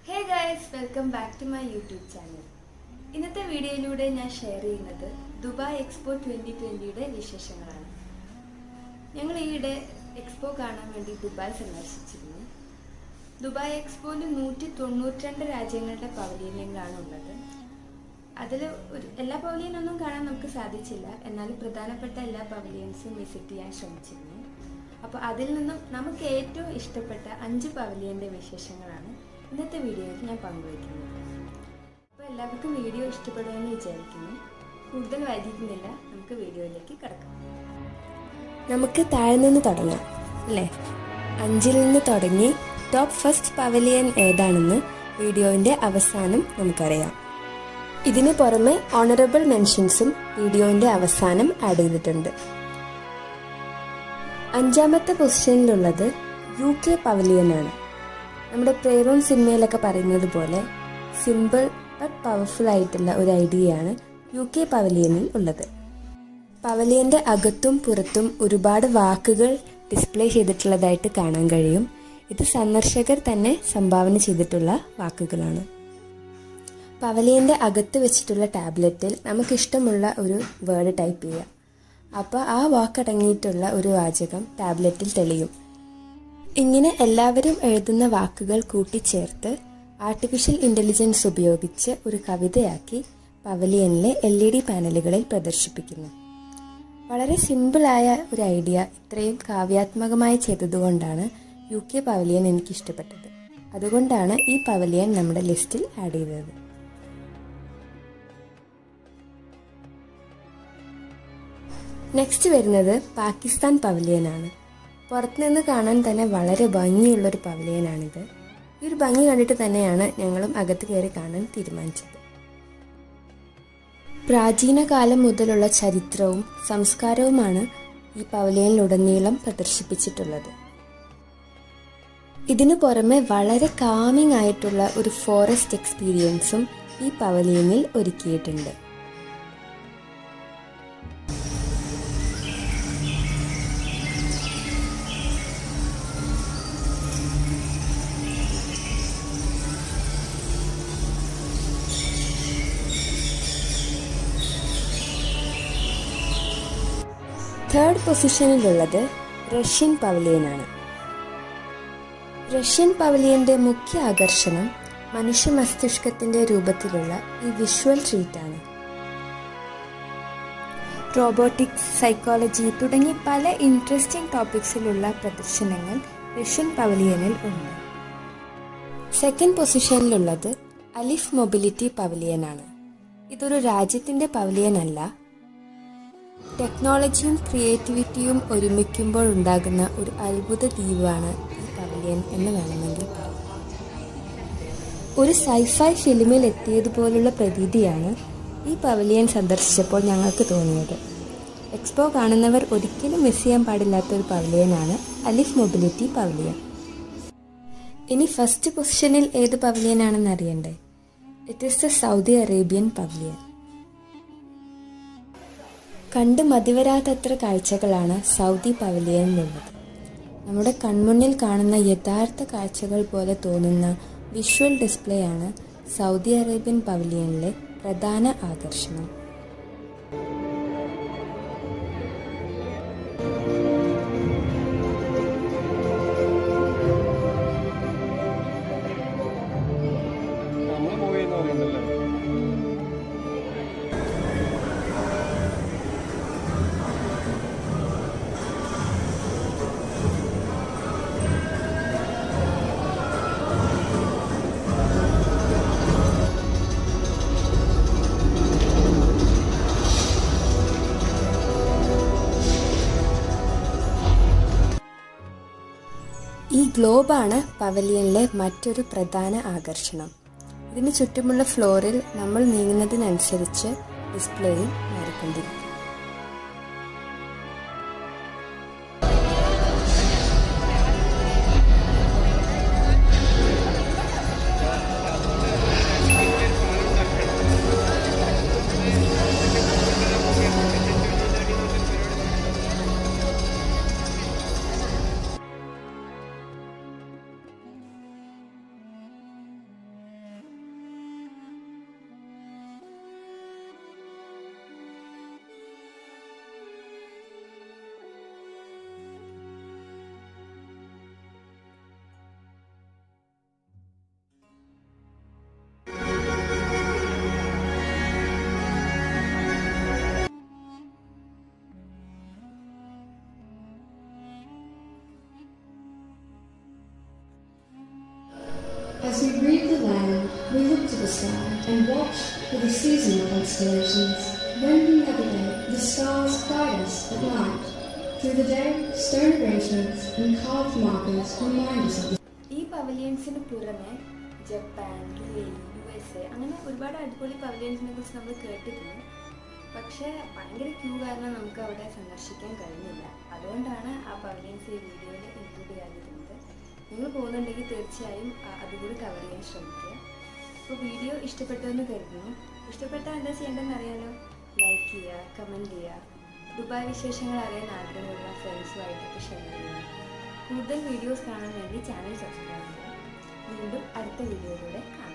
Hey guys, welcome back to my YouTube channel. ഇന്നത്തെ വീഡിയോയിലൂടെ ഞാൻ ഷെയർ ചെയ്യുന്നത് ദുബായ് എക്സ്പോ 2020യുടെ വിശേഷങ്ങളാണ്. ഞങ്ങൾ ഈയിടെ എക്സ്പോ കാണാൻ വേണ്ടി ദുബായ് സന്ദർശിച്ചിരുന്നു. ദുബായ് എക്സ്പോയിൽ 192 രാജ്യങ്ങളുടെ പവലിയനുകളാണ് ഉള്ളത്. അതിൽ എല്ലാ പവലിയനൊന്നും കാണാൻ നമുക്ക് സാധിച്ചില്ല, എന്നാലും പ്രധാനപ്പെട്ട എല്ലാ പവലിയൻസും വിസിറ്റ് ചെയ്യാൻ ശ്രമിച്ചിരുന്നു. അപ്പോൾ അതിൽ നിന്നും നമുക്ക് ഏറ്റവും ഇഷ്ടപ്പെട്ട 5 പവലിയൻ്റെ വിശേഷങ്ങളാണ് ഇന്നത്തെ വീഡിയോയിൽ ഞാൻ പങ്കുവയ്ക്കുന്നത്. അപ്പോൾ എല്ലാവർക്കും വീഡിയോ ഇഷ്ടപ്പെടുമെന്ന് വിചാരിക്കുന്നു. കൂടുതൽ വൈകിക്കുന്നില്ല, നമുക്ക് വീഡിയോയിലേക്ക് കിടക്കാം. നമുക്ക് താഴെ നിന്ന് തുടങ്ങാം അല്ലേ? 5ൽ നിന്ന് തുടങ്ങി ടോപ്പ് ഫസ്റ്റ് പവലിയൻ ഏതാണെന്ന് വീഡിയോൻ്റെ അവസാനം നമുക്കറിയാം. ഇതിന് പുറമെ ഓണറബിൾ മെൻഷൻസും വീഡിയോൻ്റെ അവസാനം ആഡ് ചെയ്തിട്ടുണ്ട്. 5ാമത്തെ പൊസിഷനിലുള്ളത് UK പവലിയനാണ്. നമ്മുടെ പ്രേമം സിനിമയിലൊക്കെ പറയുന്നത് പോലെ സിമ്പിൾ ബട്ട് പവർഫുൾ ആയിട്ടുള്ള ഒരു ഐഡിയയാണ് UK പവലിയനിൽ ഉള്ളത്. പവലിയൻ്റെ അകത്തും പുറത്തും ഒരുപാട് വാക്കുകൾ ഡിസ്പ്ലേ ചെയ്തിട്ടുള്ളതായിട്ട് കാണാൻ കഴിയും. ഇത് സന്ദർശകർ തന്നെ സംഭാവന ചെയ്തിട്ടുള്ള വാക്കുകളാണ്. പവലിയൻ്റെ അകത്ത് വെച്ചിട്ടുള്ള ടാബ്ലറ്റിൽ നമുക്കിഷ്ടമുള്ള ഒരു വേർഡ് ടൈപ്പ് ചെയ്യുക. അപ്പോൾ ആ വാക്കടങ്ങിയിട്ടുള്ള ഒരു വാചകം ടാബ്ലറ്റിൽ തെളിയും. ഇങ്ങനെ എല്ലാവരും എഴുതുന്ന വാക്കുകൾ കൂട്ടിച്ചേർത്ത് ആർട്ടിഫിഷ്യൽ ഇൻ്റലിജൻസ് ഉപയോഗിച്ച് ഒരു കവിതയാക്കി പവലിയനിലെ LED പാനലുകളിൽ പ്രദർശിപ്പിക്കുന്നു. വളരെ സിമ്പിളായ ഒരു ഐഡിയ ഇത്രയും കാവ്യാത്മകമായി ചെയ്തതുകൊണ്ടാണ് UK പവലിയൻ എനിക്കിഷ്ടപ്പെട്ടത്. അതുകൊണ്ടാണ് ഈ പവലിയൻ നമ്മുടെ ലിസ്റ്റിൽ ആഡ് ചെയ്തത്. നെക്സ്റ്റ് വരുന്നത് പാകിസ്ഥാൻ പവലിയനാണ്. പുറത്തുനിന്ന് കാണാൻ തന്നെ വളരെ ഭംഗിയുള്ളൊരു പവലിയനാണിത്. ഈ ഒരു ഭംഗി കണ്ടിട്ട് തന്നെയാണ് ഞങ്ങളും അകത്ത് കയറി കാണാൻ തീരുമാനിച്ചത്. പ്രാചീന കാലം മുതലുള്ള ചരിത്രവും സംസ്കാരവുമാണ് ഈ പവലിയനിലുടനീളം പ്രദർശിപ്പിച്ചിട്ടുള്ളത്. ഇതിനു പുറമെ വളരെ കാമിംഗ് ആയിട്ടുള്ള ഒരു ഫോറസ്റ്റ് എക്സ്പീരിയൻസും ഈ പവലിയനിൽ ഒരുക്കിയിട്ടുണ്ട്. തേർഡ് പൊസിഷനിലുള്ളത് റഷ്യൻ പവലിയനാണ്. റഷ്യൻ പവലിയൻ്റെ മുഖ്യ ആകർഷണം മനുഷ്യ മസ്തിഷ്കത്തിൻ്റെ രൂപത്തിലുള്ള ഈ വിഷ്വൽ ട്രീറ്റാണ്. റോബോട്ടിക്സ്, സൈക്കോളജി തുടങ്ങി പല ഇൻട്രസ്റ്റിംഗ് ടോപ്പിക്സിലുള്ള പ്രദർശനങ്ങൾ റഷ്യൻ പവലിയനിൽ ഉണ്ട്. സെക്കൻഡ് പൊസിഷനിലുള്ളത് അലിഫ് മൊബിലിറ്റി പവലിയനാണ്. ഇതൊരു രാജ്യത്തിൻ്റെ പവലിയനല്ല, ടെക്നോളജിയും ക്രിയേറ്റിവിറ്റിയും ഒരുമിക്കുമ്പോൾ ഉണ്ടാകുന്ന ഒരു അത്ഭുത ദ്വീപാണ് ഈ പവലിയൻ എന്ന് വേണമെങ്കിൽ പറയാം. ഒരു സൈഫൈ ഫിലിമിൽ എത്തിയതുപോലുള്ള പ്രതീതിയാണ് ഈ പവലിയൻ സന്ദർശിച്ചപ്പോൾ ഞങ്ങൾക്ക് തോന്നിയത്. എക്സ്പോ കാണുന്നവർ ഒരിക്കലും മിസ് ചെയ്യാൻ പാടില്ലാത്തൊരു പവലിയനാണ് അലിഫ് മൊബിലിറ്റി പവലിയൻ. ഇനി ഫസ്റ്റ് പൊസിഷനിൽ ഏത് പവലിയനാണെന്ന് അറിയണ്ടേ? It is the Saudi Arabian pavilion. കണ്ട് മതിവരാത്തത്ര കാഴ്ചകളാണ് സൗദി പവലിയനിലുള്ളത്. നമ്മുടെ കൺമുന്നിൽ കാണുന്ന യഥാർത്ഥ കാഴ്ചകൾ പോലെ തോന്നുന്ന വിഷ്വൽ ഡിസ്പ്ലേ ആണ് സൗദി അറേബ്യൻ പവലിയനിലെ പ്രധാന ആകർഷണം. ഈ ഗ്ലോബാണ് പവലിയനിലെ മറ്റൊരു പ്രധാന ആകർഷണം. ഇതിന് ചുറ്റുമുള്ള ഫ്ലോറിൽ നമ്മൾ നീങ്ങുന്നതിനനുസരിച്ച് ഡിസ്പ്ലേയും മാറിക്കൊണ്ടിരിക്കും. As we breathe the land, we look to the sky and watch for the seasonal constellations. When we navigate, the stars guide us at night. Through the day, stone arrangements and carved markers remind us of the ഈ പവലിയൻസിന് പുറമെ Japan, USA അങ്ങനെ ഒരുപാട് അടിപൊളി പവലിയൻസിനെ കുറിച്ച് നമ്മൾ കേട്ടിട്ടുണ്ട്. പക്ഷേ ഭയങ്കര ക്യൂ കാരണം നമുക്ക് അവിടെ സന്ദർശിക്കാൻ കഴിഞ്ഞില്ല. അതുകൊണ്ടാണ് ആ പവലിയൻസ് ഈ വീഡിയോയിൽ ഇൻക്ലൂഡ് ചെയ്യാതിരുന്നത്. നിങ്ങൾ പോകുന്നുണ്ടെങ്കിൽ തീർച്ചയായും അതുകൂടി കവർ ചെയ്യാൻ ശ്രമിക്കുക. അപ്പോൾ വീഡിയോ ഇഷ്ടപ്പെട്ടെന്ന് കരുതുന്നു. ഇഷ്ടപ്പെട്ടാൽ എന്താ ചെയ്യേണ്ടതെന്ന് അറിയാലോ? ലൈക്ക് ചെയ്യുക, കമൻറ്റ് ചെയ്യുക, ദുബായ് വിശേഷങ്ങൾ അറിയാൻ ആഗ്രഹമുള്ള ഫ്രണ്ട്സുമായിട്ടൊക്കെ ഷെയർ ചെയ്യുക. കൂടുതൽ വീഡിയോസ് കാണാൻ വേണ്ടി ചാനൽ സബ്സ്ക്രൈബ് ചെയ്യുക. വീണ്ടും അടുത്ത വീഡിയോയിലൂടെ കാണാം.